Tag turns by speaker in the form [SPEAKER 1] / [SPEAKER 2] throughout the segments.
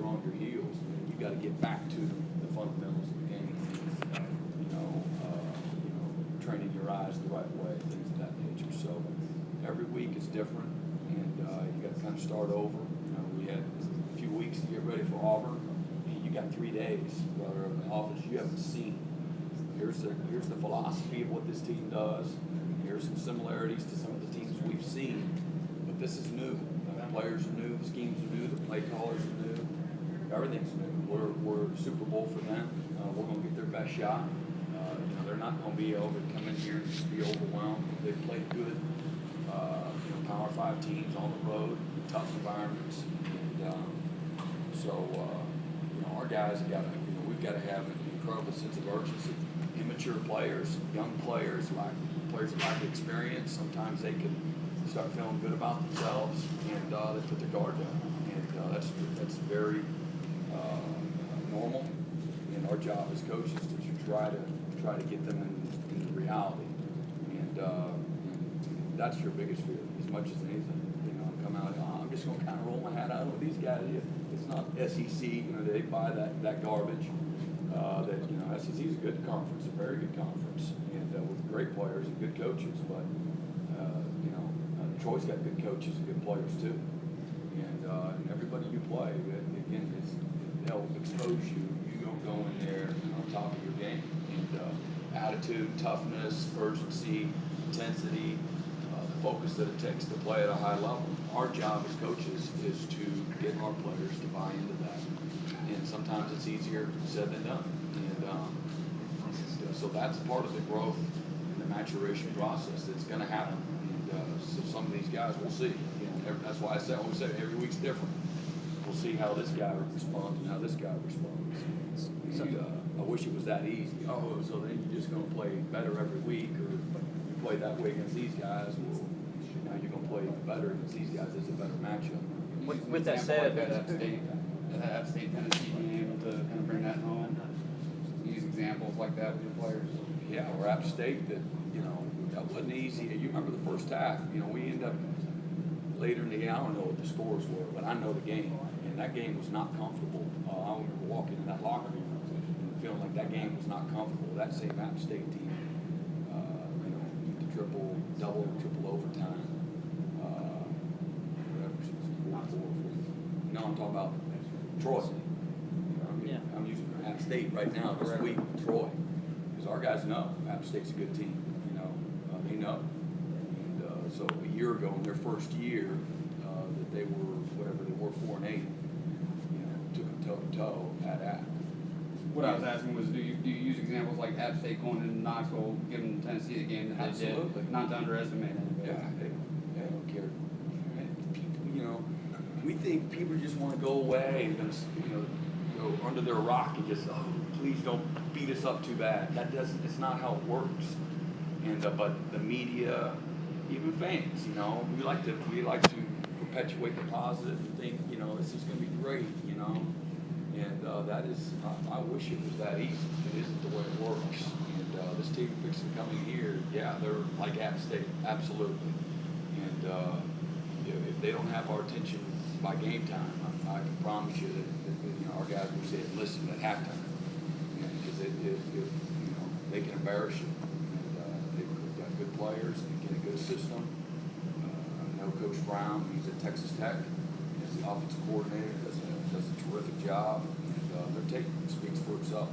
[SPEAKER 1] on your heels, and you got to get back to the fundamentals of the game. Training your eyes the right way, things of that nature. So every week is different, and you got to kind of start over. We had a few weeks to get ready for Auburn, and you got 3 days, brother, of the office you haven't seen. Here's the philosophy of what this team does. Here's some similarities to some of the teams we've seen, but this is new. The players are new, the schemes are new, the play callers are new. Everything's new. We're Super Bowl for them. We're going to get their best shot. They're not going to be able to come in here and just be overwhelmed. They've played good, Power 5 teams on the road, tough environments, and our guys have got to, we've got to have an incredible sense of urgency. Immature players, young players, players that lack experience, sometimes they can start feeling good about themselves, and they put their guard down, and that's very normal. And our job as coaches is to try to get them into reality, and that's your biggest fear as much as anything. Come out. I'm just going to kind of roll my hat out with these guys. It's not SEC. They buy that garbage. SEC is a good conference, a very good conference, and with great players and good coaches. But Troy's got good coaches and good players too, and everybody you play, again, they'll expose you. You don't go in there on top of your game. Attitude, toughness, urgency, intensity, the focus that it takes to play at a high level. Our job as coaches is to get our players to buy into that. And sometimes it's easier said than done. And so that's part of the growth and the maturation process that's going to happen. And so some of these guys, we'll see. That's why I always say every week's different. We'll see how this guy responds and how this guy responds. I wish it was that easy. So then you're just going to play better every week, or you play that way against these guys. Well, now you're going to play better against these guys. It's a better matchup.
[SPEAKER 2] With that said,
[SPEAKER 3] that App State Tennessee game to kind of bring that home. Use examples like that with your players.
[SPEAKER 1] Yeah, or App State that wasn't easy. You remember the first half? We ended up later in the game. I don't know what the scores were, but I know the game, and that game was not comfortable. I remember walking in that locker room and feeling like that game was not comfortable. That same App State team, the double, triple overtime, whatever, 4-4. No, I'm talking about Troy. I'm using App State right now this week, Troy, because our guys know App State's a good team. They know. And so a year ago, in their first year, that they were 4-8. Took them toe to toe at App.
[SPEAKER 3] What I was asking was, do you use examples like App State going into Knoxville, giving Tennessee the game that they did, not to underestimate anybody?
[SPEAKER 1] Yeah, they don't care. And people, we think people just want to go away and go under their rock and just, please don't beat us up too bad. It's not how it works. And but the media, even fans, we like to perpetuate the positive and think, this is going to be great, and that is, I wish it was that easy. It isn't the way it works. And this team fixing coming here, they're like App State, absolutely. And if they don't have our attention by game time, I can promise you that our guys will say, listen at halftime, because they can embarrass you. They've got good players, they get a good system. I know Coach Brown, he's at Texas Tech, he's the offensive coordinator, does a terrific job, and their tape speaks for itself.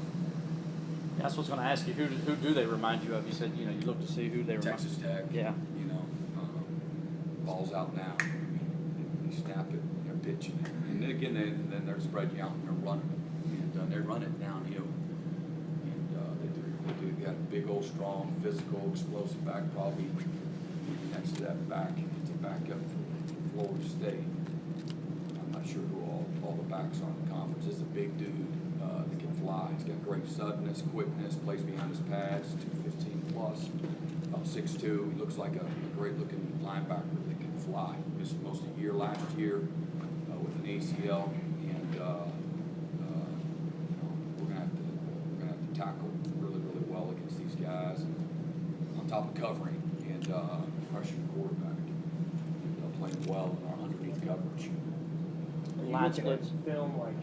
[SPEAKER 2] That's what I was going to ask you. Who do they remind you of? You said you look to see who they remind.
[SPEAKER 1] Texas Tech.
[SPEAKER 2] Yeah.
[SPEAKER 1] Ball's out now. They snap it. They're pitching it, and then again, then they're spreading out and they're running it, and they run it downhill. And they got a big old, strong, physical, explosive back. Probably next to that back, it's a backup for Florida State. I'm not sure who all the backs are in the conference. It's a big dude that can fly. He's got great suddenness, quickness, plays behind his pads, 215 plus, about 6'2". He looks like a great looking linebacker that can fly. Missed most of the year last year with an ACL, and we're gonna have to tackle really, really well against these guys, and on top of covering and pressuring the quarterback, playing well in our underneath coverage.
[SPEAKER 2] line
[SPEAKER 4] looking at
[SPEAKER 2] splits.
[SPEAKER 4] film like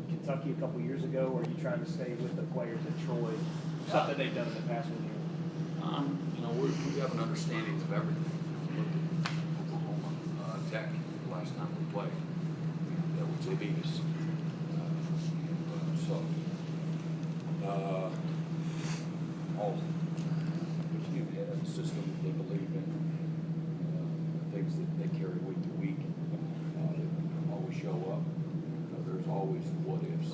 [SPEAKER 4] Kentucky a couple years ago, or are you trying to stay with the players at Troy? Stuff that they've done in the past with you.
[SPEAKER 1] You know, we have an understanding of everything. Look at Oklahoma Tech the last time we played. That was they beat us. All you have a system that they believe in, things that they carry week to week. They always show up. There's always what ifs.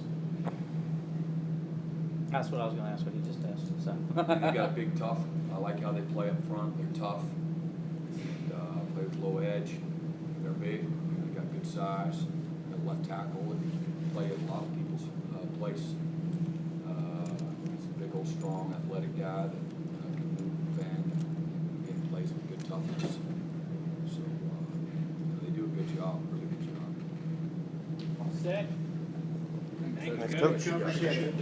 [SPEAKER 2] That's what I was going to ask. What he just asked. So.
[SPEAKER 1] And they got a big tough. I like how they play up front. They're tough. And, play with low edge. They're big. They got good size. Got left tackle. And he can play at a lot of people's place. He's a big old strong athletic guy that can move and bend and plays with good toughness. So they do a good job. Really good job.
[SPEAKER 4] All set.
[SPEAKER 5] Thanks, Coach.
[SPEAKER 4] Appreciate it.